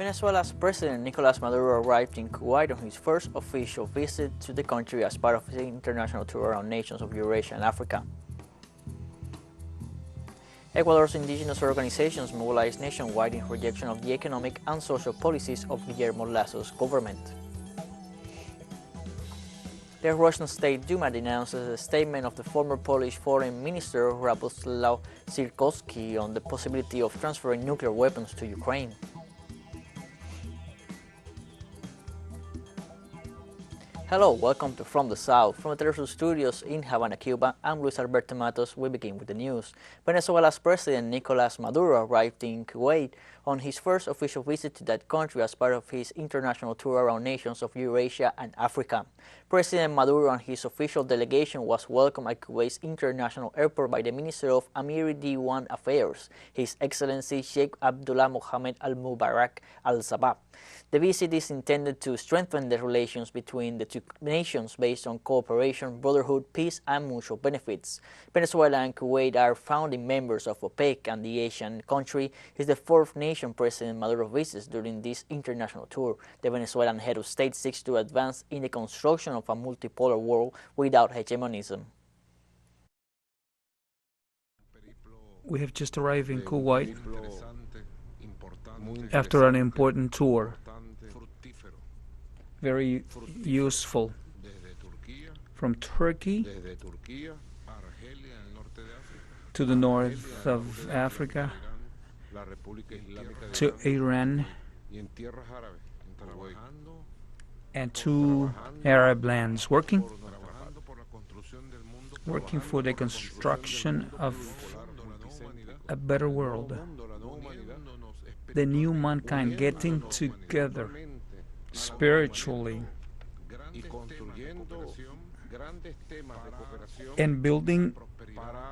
Venezuela's President Nicolas Maduro arrived in Kuwait on his first official visit to the country as part of his international tour around nations of Eurasia and Africa. Ecuador's indigenous organizations mobilized nationwide in rejection of the economic and social policies of Guillermo Lasso's government. The Russian State Duma denounces a statement of the former Polish Foreign Minister Radoslaw Sikorski on the possibility of transferring nuclear weapons to Ukraine. Hello, welcome to From the South. From the teleSUR studios in Havana, Cuba, I'm Luis Alberto Matos. We begin with the news. Venezuela's President Nicolas Maduro arrived in Kuwait on his first official visit to that country as part of his international tour around nations of Eurasia and Africa. President Maduro and his official delegation was welcomed at Kuwait's international airport by the Minister of Amiri Diwan Affairs, His Excellency Sheikh Abdullah Mohammed Al-Mubarak Al-Sabah. The visit is intended to strengthen the relations between the two nations based on cooperation, brotherhood, peace, and mutual benefits. Venezuela and Kuwait are founding members of OPEC, and the Asian country is the fourth nation President Maduro visits during this international tour. The Venezuelan head of state seeks to advance in the construction of a multipolar world without hegemonism. We have just arrived in Kuwait after an important tour, very useful, from Turkey to the north of Africa, to Iran, and to Arab lands, working for the construction of a better world. The new mankind getting together spiritually and building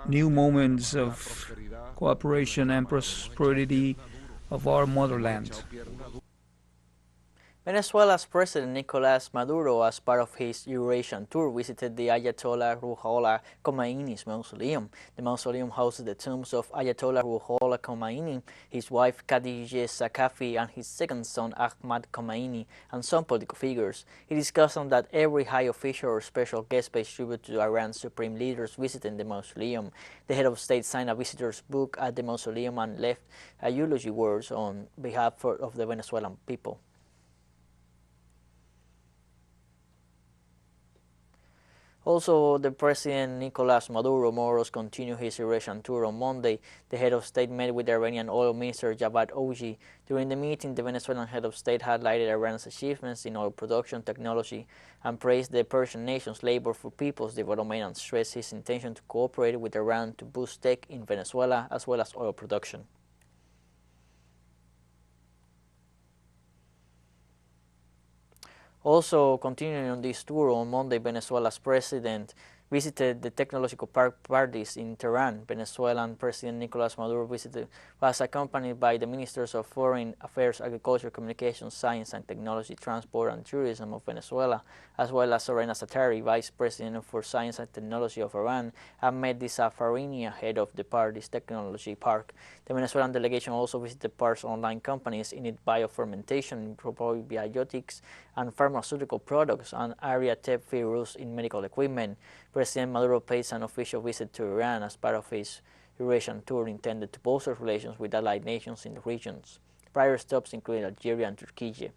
new moments of cooperation and prosperity of our motherland. Venezuela's President Nicolas Maduro, as part of his Eurasian tour, visited the Ayatollah Ruhollah Khomeini's mausoleum. The mausoleum houses the tombs of Ayatollah Ruhollah Khomeini, his wife Khadijeh Sakafi, and his second son Ahmad Khomeini, and some political figures. It is custom that every high official or special guest pays tribute to Iran's supreme leaders visiting the mausoleum. The head of state signed a visitor's book at the mausoleum and left eulogy words on behalf of the Venezuelan people. Also, the President Nicolas Maduro Moros continued his Eurasian tour on Monday. The head of state met with Iranian oil minister Javad Oji. During the meeting, the Venezuelan head of state highlighted Iran's achievements in oil production technology and praised the Persian nation's labor for people's development and stressed his intention to cooperate with Iran to boost tech in Venezuela as well as oil production. Also, continuing on this tour, on Monday, Venezuela's president visited the technological parties in Tehran. Venezuelan President Nicolas Maduro was accompanied by the ministers of Foreign Affairs, Agriculture, Communications, Science and Technology, Transport and Tourism of Venezuela, as well as Sorena Satari, Vice President for Science and Technology of Iran, and Mehdi Safarini, head of the party's technology park. The Venezuelan delegation also visited the park's online companies in its biofermentation, probiotics, and pharmaceutical products, and Area Tep Virus in medical equipment. President Maduro pays an official visit to Iran as part of his Eurasian tour intended to bolster relations with allied nations in the regions. Prior stops included Algeria and Turkey.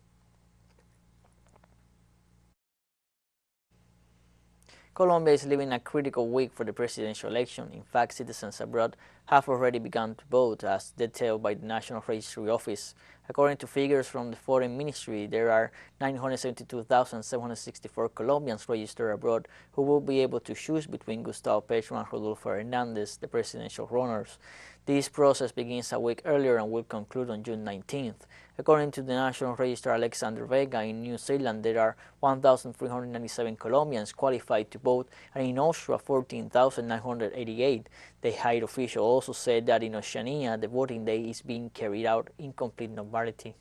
Colombia is living a critical week for the presidential election. In fact, citizens abroad have already begun to vote, as detailed by the National Registry Office. According to figures from the Foreign Ministry, there are 972,764 Colombians registered abroad who will be able to choose between Gustavo Petro and Rodolfo Hernández, the presidential runners. This process begins a week earlier and will conclude on June 19th. According to the National Registrar Alexander Vega, in New Zealand there are 1,397 Colombians qualified to vote, and in Austria 14,988. The high official also said that in Oceania the voting day is being carried out in complete normality.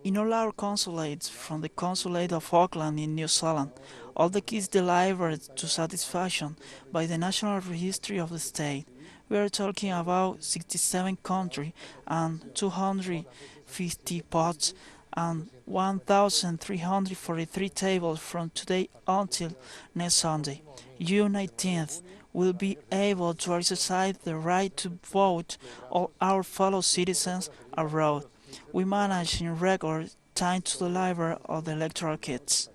In all our consulates, from the Consulate of Auckland in New Zealand, all the keys delivered to satisfaction by the National Registry of the State. We are talking about 67 countries and 250 pots and 1,343 tables from today until next Sunday. June 19th will be able to exercise the right to vote all our fellow citizens abroad. We managed in record time to deliver all the electoral kits.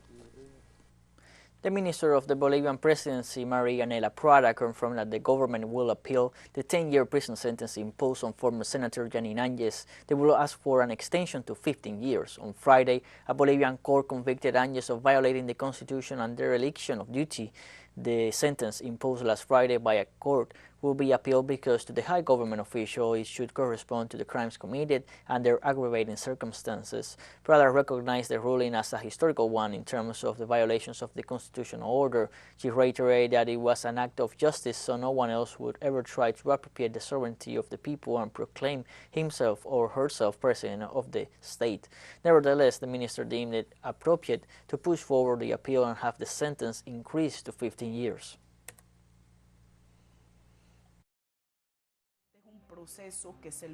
The Minister of the Bolivian Presidency, Maria Nela Prada, confirmed that the government will appeal the 10-year prison sentence imposed on former Senator Yanin Áñez. They will ask for an extension to 15 years. On Friday, a Bolivian court convicted Áñez of violating the Constitution and dereliction of duty. The sentence imposed last Friday by a court will be appealed because to the high government official it should correspond to the crimes committed and their aggravating circumstances. Prada recognized the ruling as a historical one in terms of the violations of the constitutional order. She reiterated that it was an act of justice so no one else would ever try to appropriate the sovereignty of the people and proclaim himself or herself president of the state. Nevertheless, the minister deemed it appropriate to push forward the appeal and have the sentence increased to 15 years.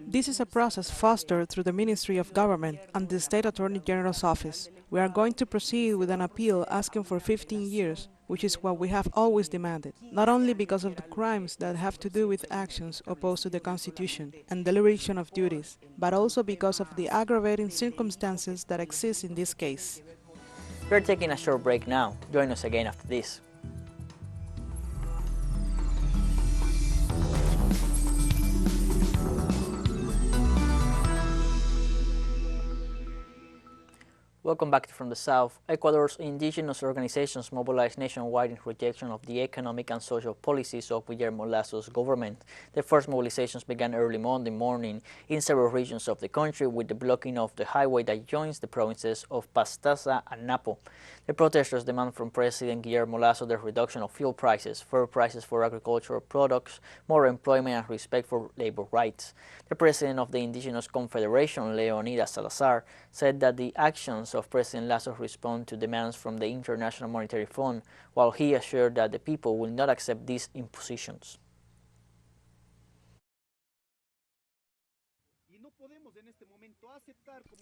This is a process fostered through the Ministry of Government and the State Attorney General's office. We are going to proceed with an appeal asking for 15 years, which is what we have always demanded, not only because of the crimes that have to do with actions opposed to the Constitution and dereliction of duties, but also because of the aggravating circumstances that exist in this case. We're taking a short break now. Join us again after this. Welcome back from the South. Ecuador's indigenous organizations mobilized nationwide in rejection of the economic and social policies of Guillermo Lazo's government. The first mobilizations began early Monday morning in several regions of the country with the blocking of the highway that joins the provinces of Pastaza and Napo. The protesters demand from President Guillermo Lazo the reduction of fuel prices, fair prices for agricultural products, more employment and respect for labor rights. The president of the Indigenous Confederation, Leonidas Salazar, said that the actions of President Lazo respond to demands from the International Monetary Fund, while he assured that the people will not accept these impositions.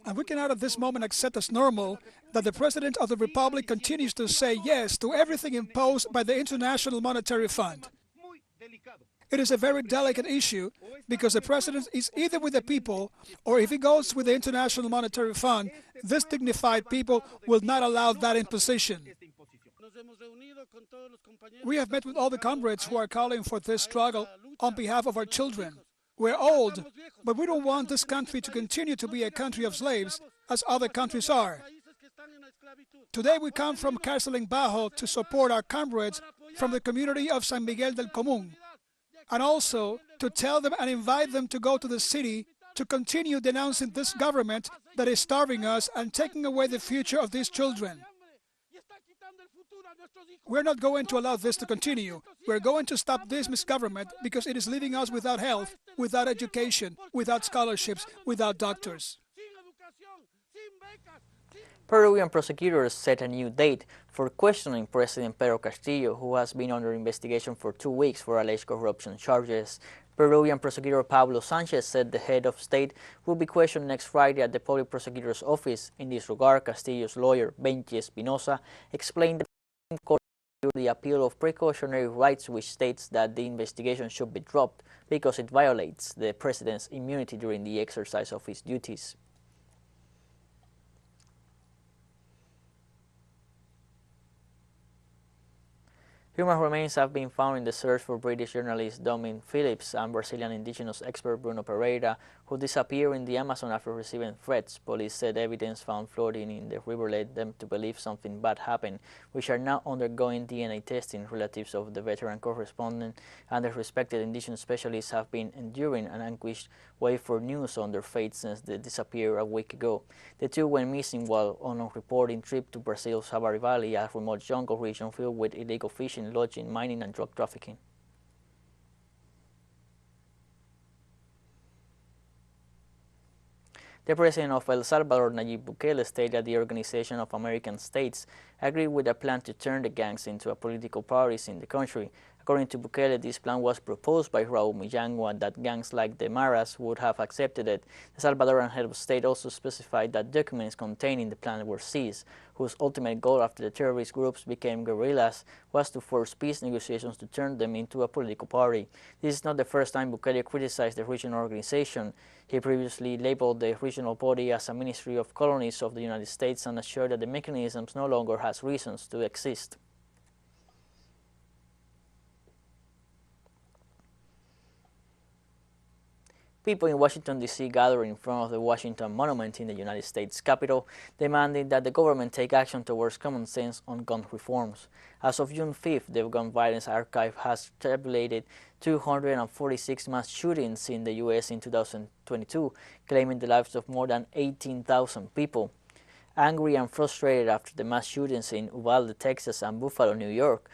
And we cannot at this moment accept as normal that the President of the Republic continues to say yes to everything imposed by the International Monetary Fund. It is a very delicate issue because the President is either with the people or if he goes with the International Monetary Fund, this dignified people will not allow that imposition. We have met with all the comrades who are calling for this struggle on behalf of our children. We're old, but we don't want this country to continue to be a country of slaves as other countries are. Today we come from Carceling Bajo to support our comrades from the community of San Miguel del Común, and also to tell them and invite them to go to the city to continue denouncing this government that is starving us and taking away the future of these children. We're not going to allow this to continue. We're going to stop this misgovernment because it is leaving us without health, without education, without scholarships, without doctors. Peruvian prosecutors set a new date for questioning President Pedro Castillo, who has been under investigation for 2 weeks for alleged corruption charges. Peruvian prosecutor Pablo Sanchez said the head of state will be questioned next Friday at the public prosecutor's office. In this regard, Castillo's lawyer, Benji Espinosa, explained that the appeal of precautionary rights, which states that the investigation should be dropped because it violates the president's immunity during the exercise of his duties. Human remains have been found in the search for British journalist Dominic Phillips and Brazilian indigenous expert Bruno Pereira, who disappeared in the Amazon after receiving threats. Police said evidence found floating in the river led them to believe something bad happened, which are now undergoing DNA testing. Relatives of the veteran correspondent and the respected indigenous specialists have been enduring an anguished wait for news on their fate since they disappeared a week ago. The two went missing while on a reporting trip to Brazil's Javari Valley, a remote jungle region filled with illegal fishing, lodging, mining, and drug trafficking. The president of El Salvador, Nayib Bukele, stated that the Organization of American States agreed with a plan to turn the gangs into a political parties in the country. According to Bukele, this plan was proposed by Raul Millango and that gangs like the Maras would have accepted it. The Salvadoran head of state also specified that documents contained in the plan were seized, whose ultimate goal after the terrorist groups became guerrillas was to force peace negotiations to turn them into a political party. This is not the first time Bukele criticized the regional organization. He previously labeled the regional body as a ministry of colonies of the United States and assured that the mechanisms no longer has reasons to exist. People in Washington, D.C. gathered in front of the Washington Monument in the United States Capitol, demanding that the government take action towards common sense on gun reforms. As of June 5th, the Gun Violence Archive has tabulated 246 mass shootings in the U.S. in 2022, claiming the lives of more than 18,000 people. Angry and frustrated after the mass shootings in Uvalde, Texas and Buffalo, New York,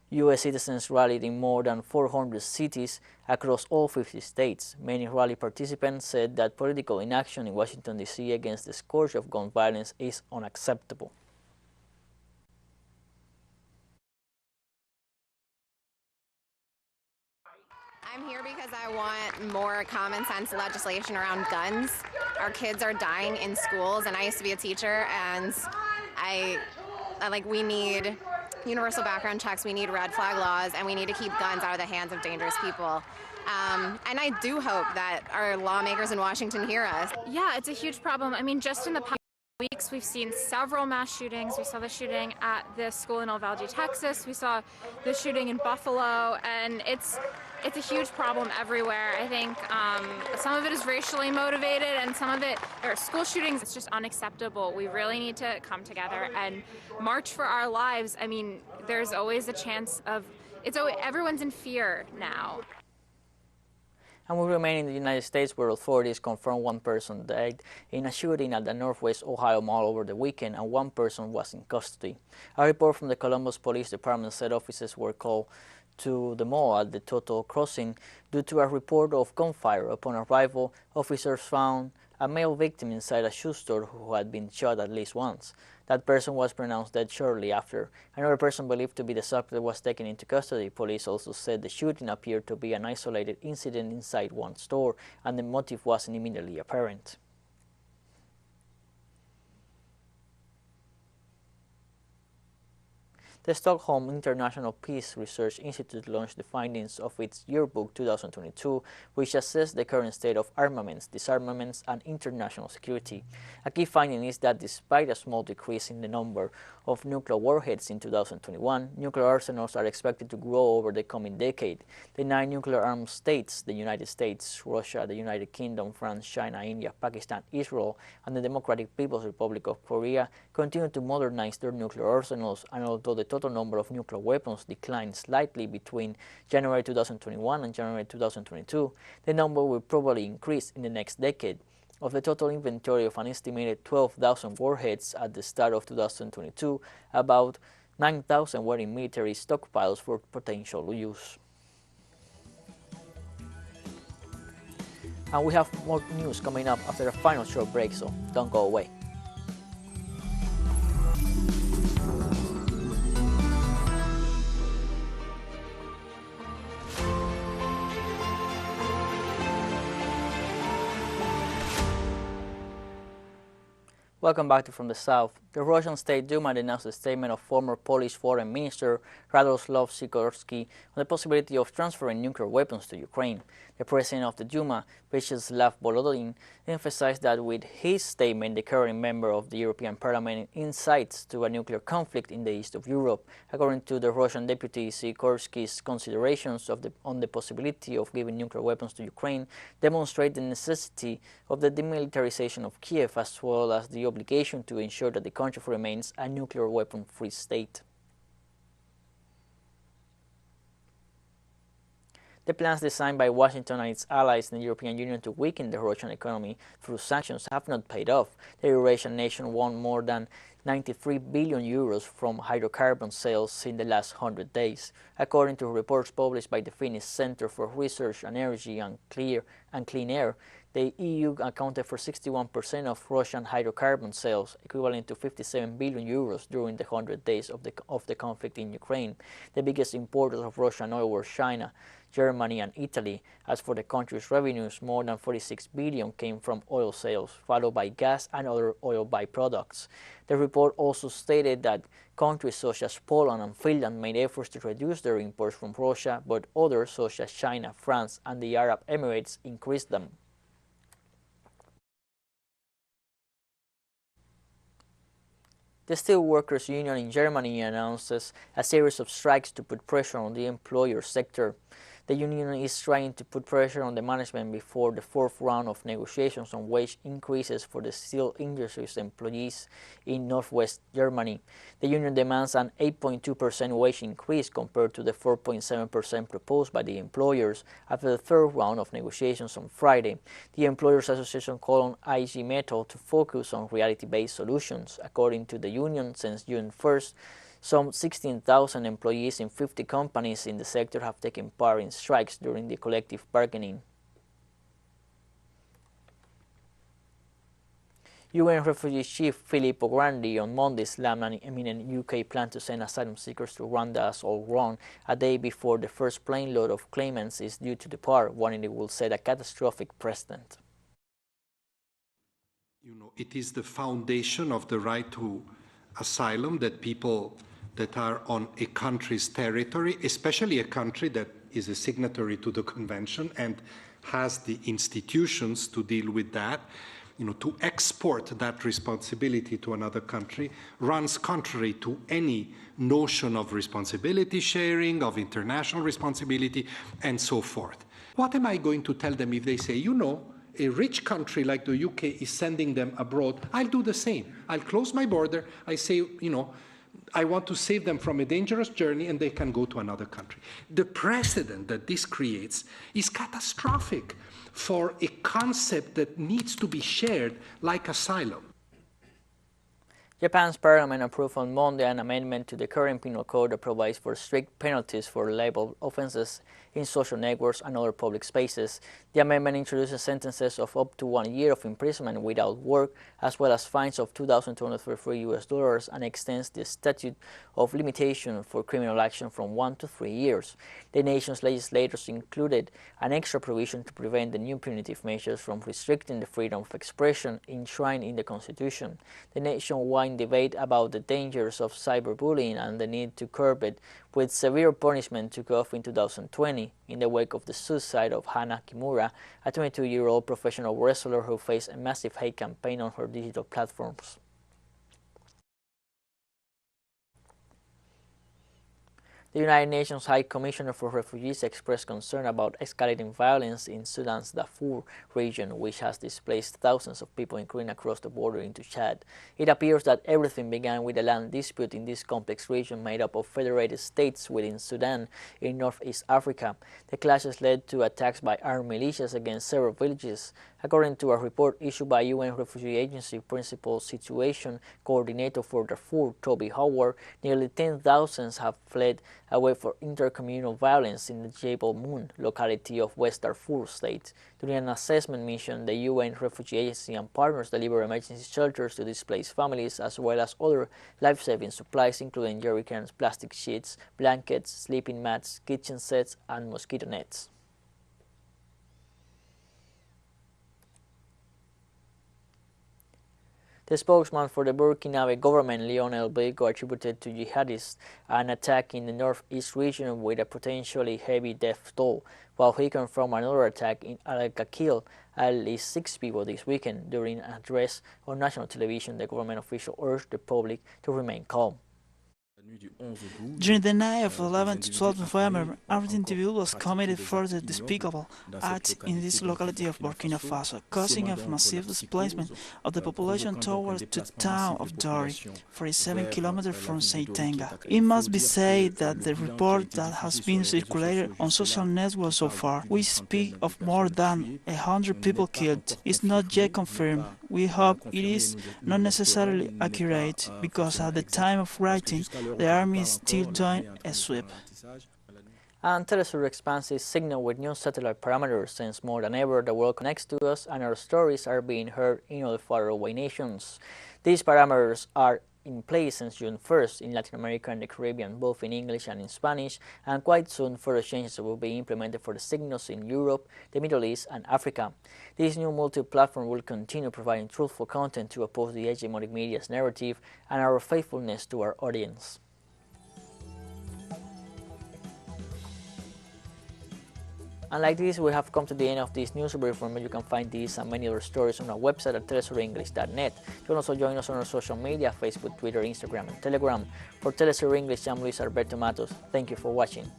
U.S. citizens rallied in more than 400 cities across all 50 states. Many rally participants said that political inaction in Washington, D.C. against the scourge of gun violence is unacceptable. I'm here because I want more common sense legislation around guns. Our kids are dying in schools, and I used to be a teacher, and we need universal background checks, we need red flag laws, and we need to keep guns out of the hands of dangerous people. And I do hope that our lawmakers in Washington hear us. Yeah, it's a huge problem. I mean, just in the past weeks, we've seen several mass shootings. We saw the shooting at this school in Uvalde, Texas. We saw the shooting in Buffalo, and it's a huge problem everywhere. I think some of it is racially motivated, and some of it are school shootings. It's just unacceptable. We really need to come together and march for our lives. I mean, there's always a chance of everyone's in fear now. And we remain in the United States, where authorities confirmed one person died in a shooting at the Northwest Ohio Mall over the weekend, and one person was in custody. A report from the Columbus Police Department said officers were called to the mall at the Total Crossing due to a report of gunfire. Upon arrival, officers found a male victim inside a shoe store who had been shot at least once. That person was pronounced dead shortly after. Another person believed to be the suspect was taken into custody. Police also said the shooting appeared to be an isolated incident inside one store, and the motive wasn't immediately apparent. The Stockholm International Peace Research Institute launched the findings of its Yearbook 2022, which assessed the current state of armaments, disarmaments, and international security. A key finding is that despite a small decrease in the number of nuclear warheads in 2021, nuclear arsenals are expected to grow over the coming decade. The 9 nuclear-armed states, the United States, Russia, the United Kingdom, France, China, India, Pakistan, Israel, and the Democratic People's Republic of Korea, continue to modernize their nuclear arsenals, and although the total number of nuclear weapons declined slightly between January 2021 and January 2022, the number will probably increase in the next decade. Of the total inventory of an estimated 12,000 warheads at the start of 2022, about 9,000 were in military stockpiles for potential use. And we have more news coming up after a final short break, so don't go away. Welcome back to From the South. The Russian State Duma announced a statement of former Polish Foreign Minister Radoslaw Sikorski on the possibility of transferring nuclear weapons to Ukraine. The president of the Duma, Vyacheslav Volodin, emphasized that with his statement, the current member of the European Parliament incites to a nuclear conflict in the east of Europe. According to the Russian deputy, Sikorski's considerations on the possibility of giving nuclear weapons to Ukraine demonstrate the necessity of the demilitarization of Kiev, as well as the obligation to ensure that the country remains a nuclear weapon-free state. The plans designed by Washington and its allies in the European Union to weaken the Russian economy through sanctions have not paid off. The Eurasian nation won more than 93 billion euros from hydrocarbon sales in the last 100 days. According to reports published by the Finnish Center for Research on Energy and Clean Air, the EU accounted for 61% of Russian hydrocarbon sales, equivalent to 57 billion euros during the 100 days of the conflict in Ukraine. The biggest importers of Russian oil were China, Germany and Italy. As for the country's revenues, more than 46 billion came from oil sales, followed by gas and other oil byproducts. The report also stated that countries such as Poland and Finland made efforts to reduce their imports from Russia, but others such as China, France and the Arab Emirates increased them. The Steelworkers Union in Germany announces a series of strikes to put pressure on the employer sector. The union is trying to put pressure on the management before the fourth round of negotiations on wage increases for the steel industry's employees in northwest Germany. The union demands an 8.2% wage increase compared to the 4.7% proposed by the employers after the third round of negotiations on Friday. The Employers Association called on IG Metall to focus on reality-based solutions. According to the union, since June 1st, some 16,000 employees in 50 companies in the sector have taken part in strikes during the collective bargaining. UN Refugee Chief Filippo Grandi on Monday slammed an imminent UK plan to send asylum seekers to Rwanda as all wrong, a day before the first plane load of claimants is due to depart, warning it will set a catastrophic precedent. It is the foundation of the right to asylum that people that are on a country's territory, especially a country that is a signatory to the convention and has the institutions to deal with that, to export that responsibility to another country runs contrary to any notion of responsibility sharing, of international responsibility, and so forth. What am I going to tell them if they say, a rich country like the UK is sending them abroad? I'll do the same. I'll close my border. I say, I want to save them from a dangerous journey and they can go to another country. The precedent that this creates is catastrophic for a concept that needs to be shared like asylum. Japan's parliament approved on Monday an amendment to the current penal code that provides for strict penalties for libel offenses in social networks and other public spaces. The amendment introduces sentences of up to 1 year of imprisonment without work, as well as fines of $2,233 and extends the statute of limitation for criminal action from 1 to 3 years. The nation's legislators included an extra provision to prevent the new punitive measures from restricting the freedom of expression enshrined in the Constitution. The nationwide debate about the dangers of cyberbullying and the need to curb it with severe punishment took off in 2020 in the wake of the suicide of Hana Kimura, a 22-year-old professional wrestler who faced a massive hate campaign on her digital platforms. The United Nations High Commissioner for Refugees expressed concern about escalating violence in Sudan's Darfur region, which has displaced thousands of people, including across the border into Chad. It appears that everything began with a land dispute in this complex region made up of federated states within Sudan in Northeast Africa. The clashes led to attacks by armed militias against several villages. According to a report issued by UN Refugee Agency Principal Situation Coordinator for Darfur, Toby Howard, nearly 10,000 have fled away for intercommunal violence in the Jebel Moon locality of West Darfur state. During an assessment mission, the UN Refugee Agency and partners deliver emergency shelters to displaced families as well as other life-saving supplies including jerrycans, plastic sheets, blankets, sleeping mats, kitchen sets and mosquito nets. The spokesman for the Burkinabe government, Lionel Bego, attributed to jihadists an attack in the northeast region with a potentially heavy death toll, while he confirmed another attack in Al-Kakil, at least 6 people this weekend. During an address on national television, the government official urged the public to remain calm. During the night of 11 to 12 November, armed individuals committed further despicable acts in this locality of Burkina Faso, causing a massive displacement of the population towards the town of Dori, 47 kilometers from Seitenga. It must be said that the report that has been circulated on social networks so far, which speak of more than 100 people killed, is not yet confirmed. We hope it is not necessarily accurate, because at the time of writing, the army is still doing a sweep. And teleSUR expands its signal with new satellite parameters since more than ever the world connects to us and our stories are being heard in other faraway nations. These parameters are in place since June 1st in Latin America and the Caribbean, both in English and in Spanish, and quite soon further changes will be implemented for the signals in Europe, the Middle East, and Africa. This new multi-platform will continue providing truthful content to oppose the hegemonic media's narrative and our faithfulness to our audience. And like this, we have come to the end of this news brief. Remember, you can find these and many other stories on our website at telesurenglish.net. You can also join us on our social media, Facebook, Twitter, Instagram, and Telegram. For teleSUR English, I'm Luis Alberto Matos. Thank you for watching.